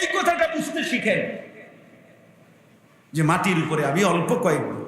এই কথাটা বুঝতে শিখেন যে মাটির উপরে আমি অল্প কয়েকদিন,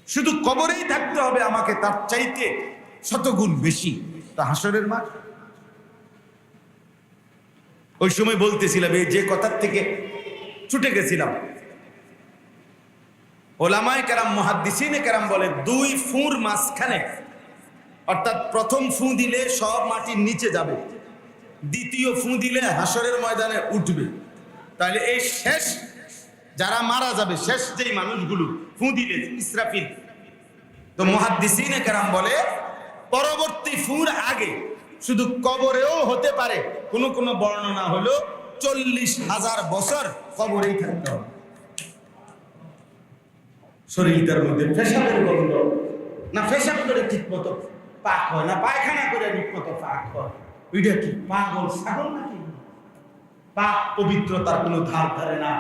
শুধু কবরেই থাকতে হবে আমাকে, তার চাইতে শতগুণ বেশি তা হাসরের মাঠ। ওই সময় বলতেছিলাম এই যে কথার থেকে ছুটে গেছিলাম, ওলামায়ে কেরাম মুহাদ্দিসিনে কেরাম বলে 2 ফুঁর মাঝখানে, অর্থাৎ প্রথম ফুঁ দিলে সব মাটির নিচে যাবে, দ্বিতীয় ফুঁ দিলে হাসরের ময়দানে উঠবে। তাহলে এই শেষ যারা মারা যাবে, শেষ যেই মানুষগুলো ফুঁ দিলে ইসরাফিল, তো মুহাদ্দিসিনে কেরাম বলে পরবর্তী ফুঁর আগে শুধু কবরেও হতে পারে, কোন কোন বর্ণনা হলো 40,000 বছর কবরেই থাকতে হবে। শরীরটার মধ্যে পেশাবের গন্ধ, না পেশাব করে ঠিক মতো পাক হয়, না পায়খানা করে ঠিক মতো পাক হয়, ওইটা কি পাগল ছাগল নাকি? পাক পবিত্রতার কোনো ধার ধারে না,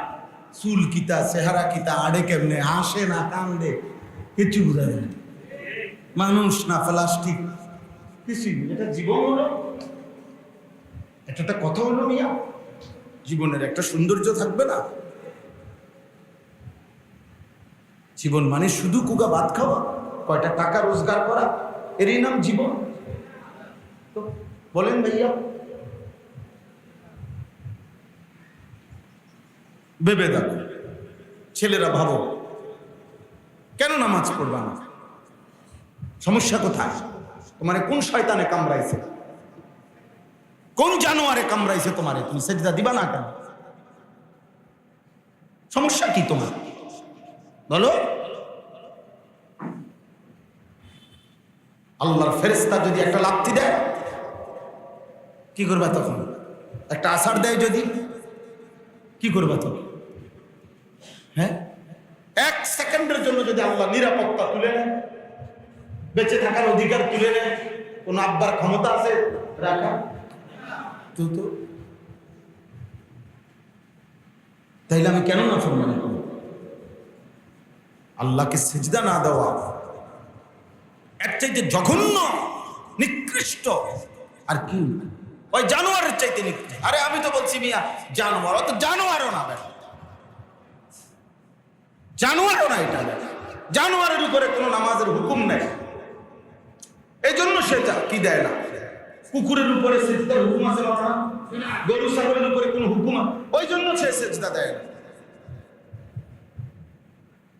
চুল কিতা চেহারা কিতা আড়ে কেমনে, হাসে না কান্দে, কিছু বোঝা যায় না, মানুষ না প্লাস্টিক কিছু। এটা জীবন হলো, একটা কথা হলো মিয়া, জীবনের একটা সৌন্দর্য থাকবে না? জীবন মানে শুধু কুগা ভাত খাওয়া, কয়টা টাকা রোজগার করা, এরই নাম জীবন? তো বলেন ভাইয়া, ভেবে দেখো, ছেলেরা ভাবো কেন নামাজ পড়বা না? সমস্যা কোথায়? তোমারে কোন শয়তানে কামড়াইছে, কোন জানোয়ারে কামড়াইছে তোমারে? তুমি সেজদা দিবা না কেন? সমস্যা কি তোমার বলো? আল্লাহর ফেরেশতা যদি একটা লাথি দেয় কি করবা তখন? একটা আছাড় দেয় যদি কি করবা তখন? হ্যাঁ, 1 সেকেন্ডের জন্য যদি আল্লাহ নিরাপত্তা তুলে নেয়, বেঁচে থাকার অধিকার তুলে নেয়, কোন আব্বার ক্ষমতা আছে রাখা? তো তাইলে আমি কেন নাফরমানি করব? আল্লাহকে সিজদা না দেওয়া এর চাইতে জঘন্য নিকৃষ্ট আর কি? ওই জানোয়ারের চাইতে নিকৃষ্ট। আরে আমি তো বলছি মিয়া জানোয়ার, অত জানোয়ারও না, জানোয়ারও না, এটা জানোয়ারের উপরে কোনো নামাজের হুকুম নেই, এই জন্য সেটা কি দেয় না। কুকুরের উপরে সিজদার হুকুম আছে না? গরু ছাগলের উপরে কোনো হুকুম, ওই জন্য সে সিজদা দেয় না,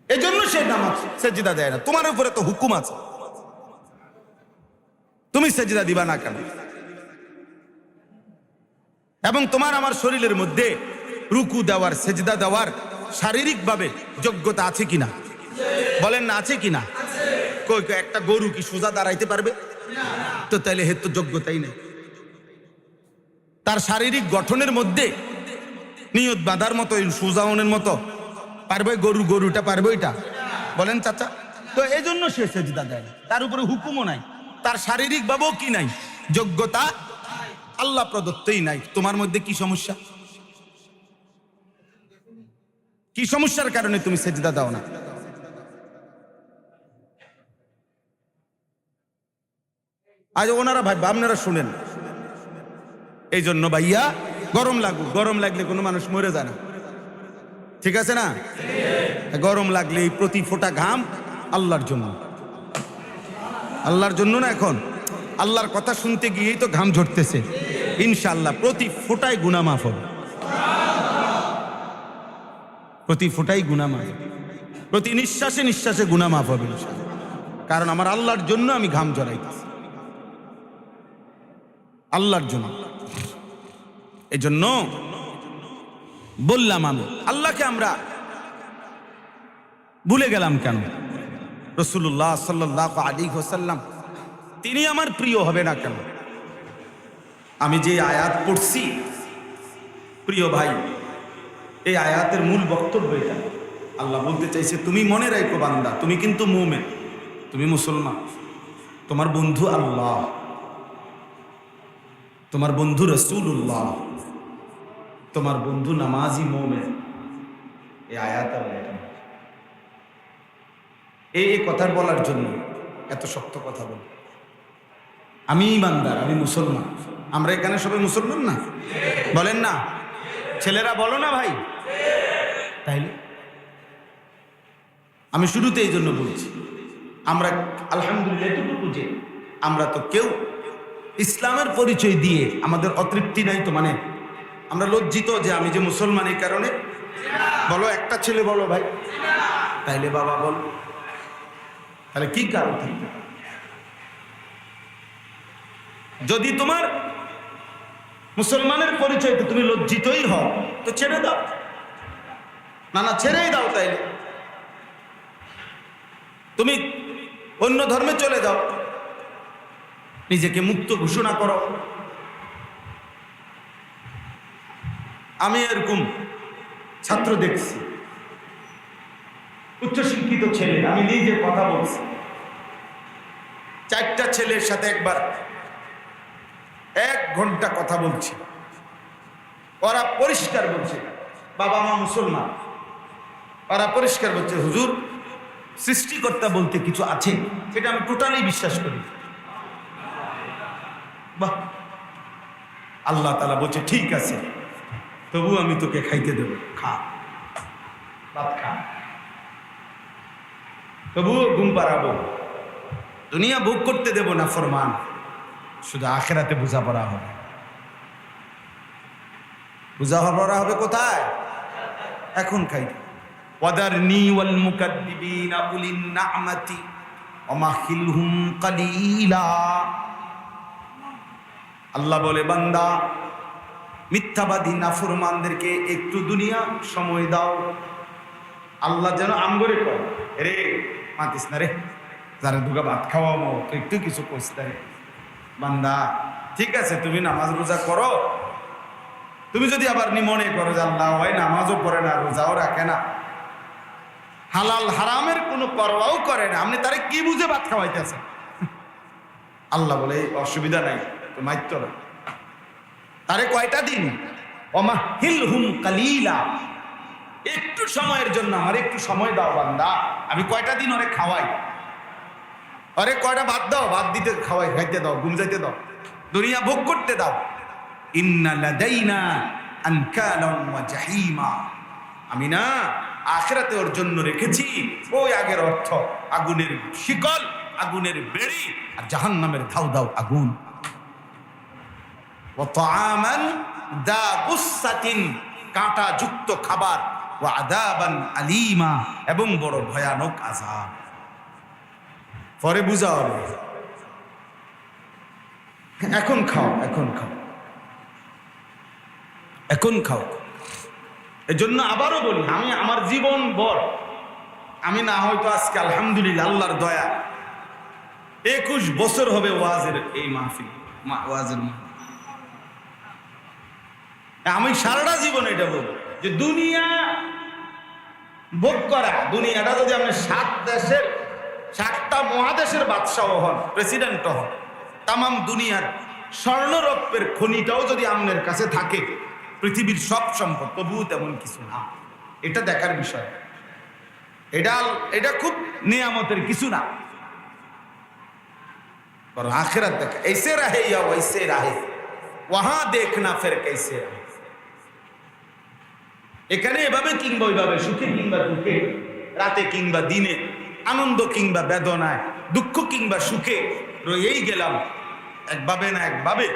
এই জন্য সে নামাজ সিজদা দেয় না। তোমার উপরে তো হুকুম আছে, তুমি সিজদা দিবা না কেন? এবং তোমার আমার শরীরের মধ্যে রুকু দেওয়ার, সিজদা দেওয়ার শারীরিকভাবে যোগ্যতা আছে কিনা? বলেন না, আছে কিনা? কই একটা গরু কি সোজা দাঁড়াইতে পারবে? তো তাইলে হের তো যোগ্যতাই নেই। তার শারীরিক গঠনের মধ্যে নিয়ত বাঁধার মতো, সোজাওনের মতো পারবে গরুটা পারবে এটা? বলেন চাচা। তো এই জন্য সে সিজদা দেয় না, তার উপরে হুকুমও নাই, তার শারীরিক ভাবেও কি নাই, যোগ্যতা আল্লাহ প্রদত্তই নাই। তোমার মধ্যে কি সমস্যা? কি সমস্যার কারণে তুমি সিজদা দাও না? আজ ওনারা ভাই আপনারা শুনেন, এই জন্য ভাইয়া গরম লাগলে কোনো মানুষ মরে যায় না, ঠিক আছে না? গরম লাগলে এই প্রতি ফোঁটা ঘাম আল্লাহর জন্য, আল্লাহর জন্য না। এখন আল্লাহর কথা শুনতে গিয়েই তো ঘাম ঝরতেছে, ইনশাআল্লাহ প্রতি ফোঁটায় গুনাহ মাফ হবে, প্রতি ফোঁটায় গুনাহ মাফ, প্রতি নিঃশ্বাসে নিঃশ্বাসে গুনাহ মাফ হবে ইনশাআল্লাহ। কারণ আমার আল্লাহর জন্য আমি ঘাম ঝরাইতেছি, আল্লাহর জন্য। এই জন্য বললাম আমি আল্লাহকে আমরা ভুলে গেলাম কেন? রাসূলুল্লাহ সাল্লাল্লাহু আলাইহি ওয়াসাল্লাম তিনি আমার প্রিয় হবে না কেন? আমি যে আয়াত পড়ছি প্রিয় ভাই, এই আয়াতের মূল বক্তব্য এটা। আল্লাহ বলতে চাইছে তুমি মনে রাখো বান্দা, তুমি কিন্তু মুমিন, তুমি মুসলমান, তোমার বন্ধু আল্লাহ, তোমার বন্ধু রাসূলুল্লাহ, তোমার বন্ধু নামাজি মুমিন। এই আয়াত এই কথা বলার জন্য এত শক্ত কথা বল। আমি ইমানদার, আমি মুসলমান, আমরা এখানে সবাই মুসলমান না? বলেন না? ছেলেরা বলো না ভাই, তাইলে আমি শুরুতে এই জন্য বলছি, আমরা আলহামদুলিল্লাহ এতটুকু যে আমরা তো কেউ ইসলামের পরিচয় দিয়ে আমাদের অতৃপ্তি নাই তো, মানে আমরা লজ্জিত যে আমি যে মুসলমান এই কারণে। বলো একটা ছেলে বলো ভাই, তাইলে বাবা বল, তাহলে কি কারণ থাকবে? যদি তোমার মুসলমানের পরিচয়তে তুমি লজ্জিতই হও তো ছেড়ে দাও, না না ছেড়েই দাও, তাইলে তুমি অন্য ধর্মে চলে যাও, নিজেকে মুক্ত ঘোষণা করো। আমি এরকম ছাত্র দেখছি, উচ্চশিক্ষিত ছেলে, আমি নিজে কথা বলছি, 4টা ছেলের সাথে একবার 1 ঘন্টা কথা বলছি, ওরা পরিষ্কার বলছে বাবা মা মুসলমান, ওরা পরিষ্কার বলছে হুজুর সৃষ্টিকর্তা বলতে কিছু আছে, এটা আমি টোটালি বিশ্বাস করি। বাহ, আল্লাহ তাআলা বলছে ঠিক আছে, তবু আমি তোকে খাইতে দেব, খা ভাত খা, তবুও ঘুম পাড়াবো, দুনিয়া ভোগ করতে দেব না ফরমান, শুধু আখিরাতে বোঝাপড়া হবে। বোঝাপড়া হবে কোথায়? এখন খাইতে। ওয়াদারনি ওয়াল মুকাদ্দিবিনা উলিন নি'মাতি ওয়ামাহিলহুম কালিলা। আল্লাহ বলে বান্দা মিথ্যাবাদী নাফরমানদেরকে একটু দুনিয়া সময় দাও। আল্লাহ যেন আমগরে কয় রে মাতিস না রে, যারা দুগা ভাত খাওয়াবো তো একটু কিছু কইতে রে বান্দা, ঠিক আছে তুমি নামাজ রোজা করো, তুমি যদি আবার মনে করো যে আল্লাহ হয় নামাজও পড়ে না রোজাও রাখে না, হালাল হারামের কোনো পরোয়াও করে না, আপনি তারে কি বুঝে ভাত খাওয়াইতেছেন? আল্লাহ বলে অসুবিধা নাই, তো মাইত্য না, তারে কয়টা দিন ওয়ামাহিলহুম কালিলা, একটু সময়ের জন্য আমার একটু সময় দাও বান্দা, আমি কয়টা দিন ওরে খাওয়াই, আরে কয়টা ভাত দাও, ভাত দিতে খাওয়াই, খাইতে দাও, ঘুম যাইতে দাও, দুনিয়া ভোগ করতে দাও। ইন্না লাদাইনা আনকালাম ওয়া জাহিমা, আমি না আখিরাতে ওর জন্য রেখেছি ওই আগের অর্থ, আগুনের শিকল, আগুনের বেড়ি, আর জাহান্নামের ধাউ ধাউ আগুন। ওয়া তাআমান দা গুসসাতিন, কাঁটা যুক্ত খাবার, ওয়া আযাবান আলীমা, এবং বড় ভয়ানক আযাব। পরে বুঝা হবে, এখন খাও, এখন খাও, এখন খাও। এজন্য আবারও বলি, আমি আমার জীবন ভর, আমি না হয়তো আজকে আলহামদুলিল্লাহ আল্লাহর দয়া 21 বছর হবে ওয়াজের এই মাহফিল, ওয়াজের মাহফিল। আমি সারাটা জীবন এটা বলবো যে দুনিয়া ভোগ করা, দুনিয়াটা যদি আপনি 7টা মহাদেশের বাদশাহ হন, প্রেসিডেন্ট হন, তামাম দুনিয়ার স্বর্ণরৌপ্যের খনিটাও যদি আপনার কাছে থাকে, পৃথিবীর সব সম্পদ, তবুও তেমন কিছু না। এটা দেখার বিষয়, এটা খুব নিয়ামতের কিছু না, বরং আখিরাত দেখা। ऐसे रहे या वैसे रहे वहां देखना फिर कैसे रहे। এখানে এভাবে কিংবা ওইভাবে, সুখে কিংবা দুঃখে, রাতে কিংবা দিনে, আনন্দ কিংবা বেদনায়, দুঃখ কিংবা সুখে রয়েই গেলাম একভাবে না একভাবে।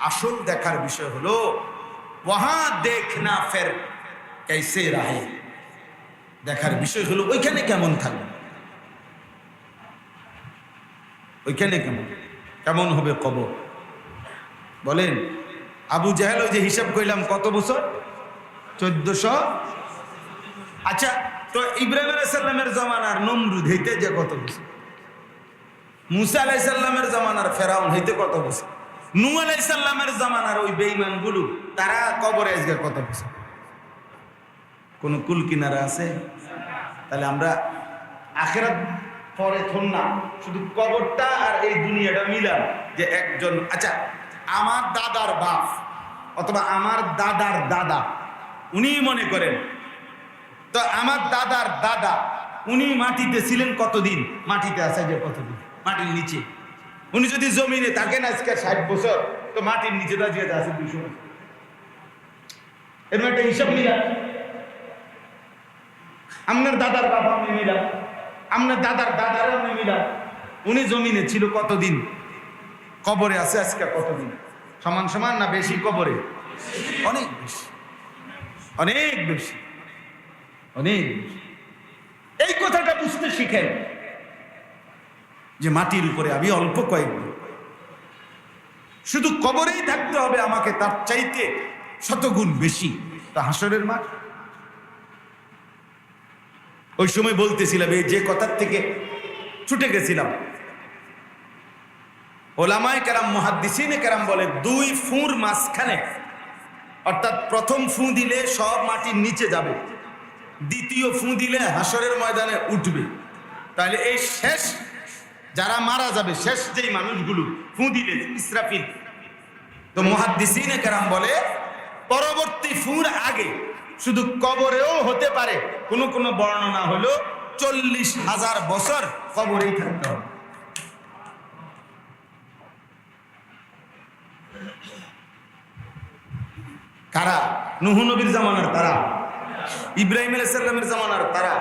আসল দেখার বিষয় হলো ওয়াহা দেখনা ফের कैसे रहे, দেখার বিষয় হলো ওইখানে কেমন থাকবে, ওইখানে কেমন হবে কবর। বলেন আবু জাহেল ওই যে হিসাব কইলাম কত বছর, 1400। আচ্ছা, তো ইব্রাহিম আলাইহিস সালামের জামানার নমরুদ হইতে যে কত বছর, মুসা আলাইহিস সালামের জামানার ফেরাউন হইতে কত বছর, নূহ আলাইহিস সালামের জামানার ওই বেঈমানগুলো তারা কবরে আজকে কত বছর, কোন কুল কিনারা আছে? তাহলে আমরা আখিরাত পরে থন না, শুধু কবরটা আর এই দুনিয়াটা মিলাম যে একজন, আচ্ছা আমার দাদার বাপ অথবা আমার দাদার দাদা, উনি মনে করেন তো আমার দাদার দাদা উনি মাটিতে ছিলেন কতদিন, মাটিতে আছে যে কতদিন, মাটির নিচে। উনি যদি জমিনে থাকেন আজকে 60 বছর, তো মাটির নিচে দাঁড়িয়ে আছে 200 বছর। এরকম একটা হিসাব মিলা। আপনার দাদার বাবা আপনি মিলা, আপনার দাদার দাদার আপনি মিলা। উনি জমিনে ছিল কতদিন, কবরে আছে আজকে কতদিন, সমান সমান না বেশি কবরে? অনেক বেশি, অনেক বেশি, অনেক বেশি। এই কথাটা বুঝতে শিখেন যে মাটির উপরে আমি অল্প কয়েকদিন, শুধু কবরেই থাকতে হবে আমাকে, তার চাইতে শতগুণ বেশি তা হাসরের মাঠ। ওই সময় বলতেছিলাম এই যে কথার থেকে ছুটে গেছিলাম, ওলামায়ে কেরাম মুহাদ্দিসিনে কেরাম বলে দুই ফুঁর মাঝখানে, অর্থাৎ প্রথম ফুঁ দিলে সব মাটির নিচে যাবে, দ্বিতীয় ফুঁ দিলে হাসরের ময়দানে উঠবে। তাহলে এই শেষ যারা মারা যাবে, শেষ যেই মানুষগুলো ফুঁ দিলে ইসরাফিল, তো মুহাদ্দিসিনে কেরাম বলে পরবর্তী ফুঁর আগে শুধু কবরেও হতে পারে, কোন কোন বর্ণনা হলো 40,000 বছর কবরেই থাকতে হবে। কারা? নূহ নবীর জামানার তারা, ইব্রাহিম আলাইহিস সালামের জামানার তারা,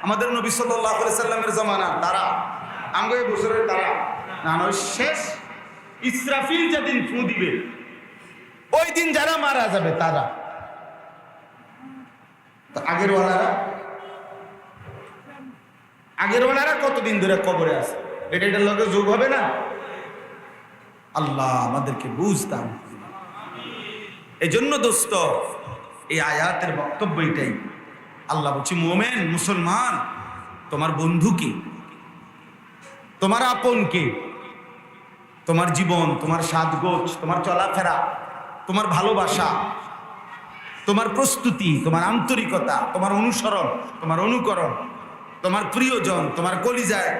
আমাদের নবী সাল্লাল্লাহু আলাইহি সাল্লামের জামানার তারা, আমগো বছরের তারা না, নয় শেষ ইসরাফিল যেদিন ফুঁ দিবে ওই দিন যারা মারা যাবে তারা। আগের ওয়ালারা কতদিন ধরে কবরে আছে, এটার লগে যোগ হবে না? আল্লাহ আমাদেরকে বুঝতাম। এই জন্য দোস্ত এই আয়াতের বক্তব্য এটাই। আল্লাহ বলছি মোমেন মুসলমান, তোমার বন্ধু কে, তোমার আপন কে, তোমার জীবন, তোমার সাজগোজ, তোমার চলাফেরা, তোমার ভালোবাসা, তোমার প্রস্তুতি, তোমার আন্তরিকতা, তোমার অনুসরণ, তোমার অনুকরণ, তোমার প্রিয়জন, তোমার কলিজায়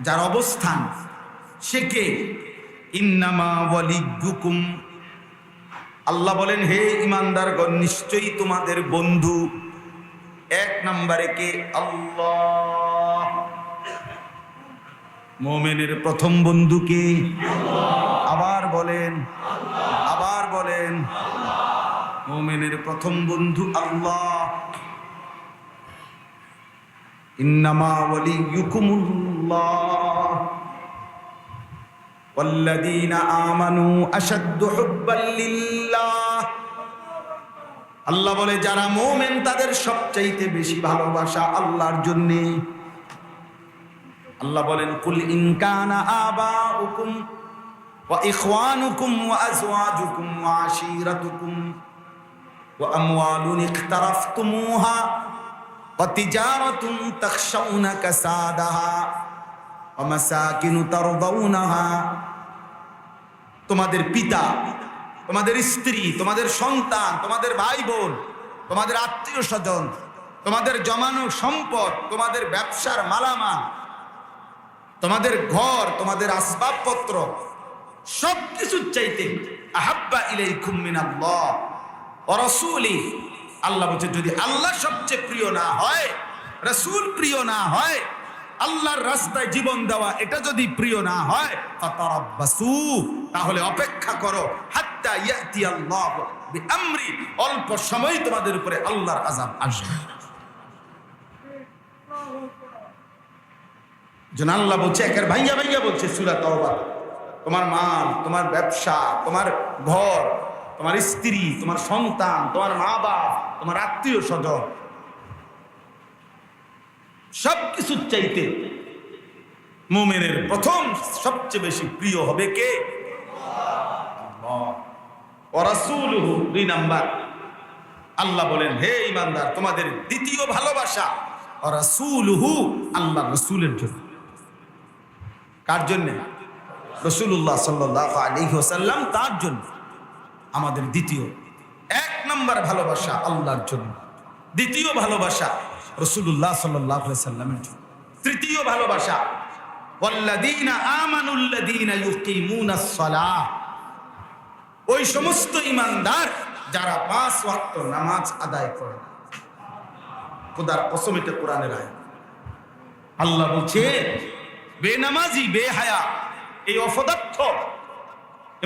যার অবস্থান, সে কে? ইন্নামা ওয়ালিয়ুকুম, আল্লাহ বলেন হে ইমানদারগণ নিশ্চয়ই তোমাদের বন্ধু এক নম্বরে কে? আল্লাহ। মুমিনের প্রথম বন্ধু কে? আবার বলেন, আবার বলেন, মুমিনের প্রথম বন্ধু আল্লাহ। ইন্নামা ওয়ালিয়ুকুমুল্লাহ ওয়াল্লাযীনা আমানু আশাদ্দু হুব্বাল লিল্লাহ। আল্লাহ বলে যারা মুমিন তাদের সবচাইতে বেশি ভালোবাসা আল্লাহর জন্য। আল্লাহ বলেন কুল ইন কানা আবাউকুম ওয়া ইখওয়ানুকুম ওয়া আজওয়াজুকুম ওয়া আশীরাতুকুম ওয়া আমওয়ালুন ইখতারাফতুমুহা ওয়া তিজারাতুন তাখশাউনা কাসাদাহা ওয়া মাসাকিনু তারদাউনাহা, তোমাদের পিতা, তোমাদের স্ত্রী, তোমাদের সন্তান, তোমাদের ভাই বোন, তোমাদের আত্মীয় স্বজন, তোমাদের জমানো সম্পদ, তোমাদের ব্যবসার মালামাল, তোমাদের ঘর, তোমাদের আসবাবপত্র, সবকিছুর চাইতে আহাব্বা ইলাইকুম মিনাল্লাহ ওয়া রাসূলি। আল্লাহ বলছে যদি আল্লাহ সবচেয়ে প্রিয় না হয়, রাসূল প্রিয় না হয়, আল্লাহর রাস্তায় জীবন দেওয়া এটা যদি প্রিয় না হয়, ফাতারাব্বাসু, তাহলে অপেক্ষা করো, হাত্তা ইয়াতি আল্লাহ বিআমরি, অল্প সময় তোমাদের উপরে আল্লাহর আযাব আসবে। জন আল্লাহ বলছে একের ভাইয়া ভাইয়া বলছে সূরা তাওবা, তোমার মাল, তোমার ব্যবসা, তোমার ঘর, তোমার স্ত্রী, তোমার সন্তান, তোমার মা বাপ, তোমার আত্মীয় স্বজন, সবকিছুর চাইতে মুমিনের প্রথম সবচেয়ে বেশি প্রিয় হবে কে? আল্লাহ ওয়া রাসূলুহু। 2 নাম্বার আল্লাহ বলেন হে ঈমানদার তোমাদের দ্বিতীয় ভালোবাসা ওয়া রাসূলুহু, আল্লাহ রাসূলের জন্য। কার জন্য? রাসূলুল্লাহ সাল্লাল্লাহু আলাইহি ওয়াসাল্লাম, তার জন্য আমাদের দ্বিতীয় 1 নাম্বার ভালোবাসা আল্লাহর জন্য, দ্বিতীয় ভালোবাসা রাসূলুল্লাহ সাল্লাল্লাহু আলাইহি ওয়াসাল্লামের জন্য, তৃতীয় ভালোবাসা ওয়াল্লাযীনা আমানুল্লাযীনা ইউকিমুনাস সালাহ, ওই সমস্ত ঈমানদার যারা 5 ওয়াক্ত নামাজ আদায় করে। খোদার কসম এটা কোরআনের আয়াত। আল্লাহ বলছে বেনামাজি বেহায়া এই অপদার্থ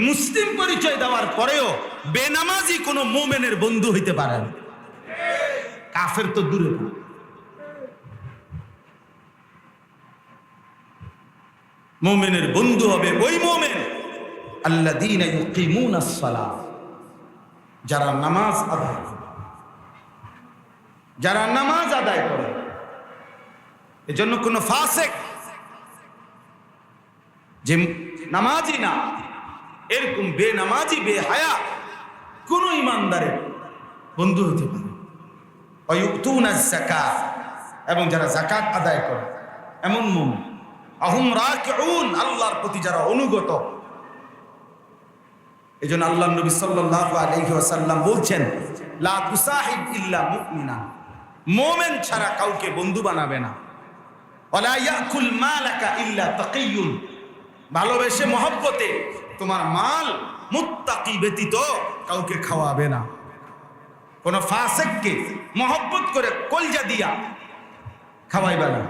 মুসলিম পরিচয় দেওয়ার পরেও বেনামাজি কোনো মোমেনের বন্ধু হইতে পারে না, কাফের তো দূরে থাক। মোমেনের বন্ধু হবে ওই মোমেন আল্লাযীনা ইউকিমুনাস সালাহ, যারা নামাজ আদায় করে, যারা নামাজ আদায় করে। এজন্য কোন ফাসিক যে নামাজি না, এরকম বেনামাজি বেহায়া কোন ইমানদারের বন্ধু হতে পারে। ওয়ায়ুতুনাজ যাকাত, এবং যারা যাকাত আদায় করে এমন মুমিন। আহুম রাকিউন, আল্লাহর প্রতি যারা অনুগত। এজন্য আল্লাহর নবী সাল্লাল্লাহু আলাইহি ওয়াসাল্লাম বলছেন, লা তুসাহিব ইল্লা মুমিনা, মুমিন ছাড়া কাউকে বন্ধু বানাবে না। ওয়ালা ইয়াকুল মালাকা ইল্লা তাকিয়ুন, ভালোবেসে মহব্বতে তোমার মাল মুত্তাকি ব্যতীত কাউকে খাওয়াবে না। কোন ফাসিককে মহব্বত করে কলজা দিয়া খাওয়াইবে না।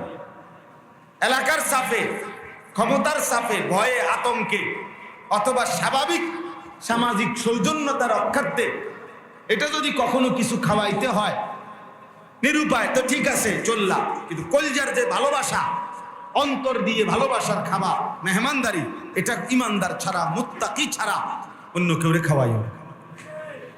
এলাকার সাফে, ক্ষমতার সাফে, ভয়ে আতঙ্কে, অথবা স্বাভাবিক সামাজিক সৌজন্যতা রক্ষার্থে এটা যদি কখনো কিছু খাওয়াইতে হয় নিরুপায়, তো ঠিক আছে চললাম, কিন্তু কলজার যে ভালোবাসা, অন্তর দিয়ে ভালোবাসার খাবার, মেহমানদারি, এটা ইমানদার ছাড়া, মুত্তাকি ছাড়া অন্য কেউ খাওয়াইও।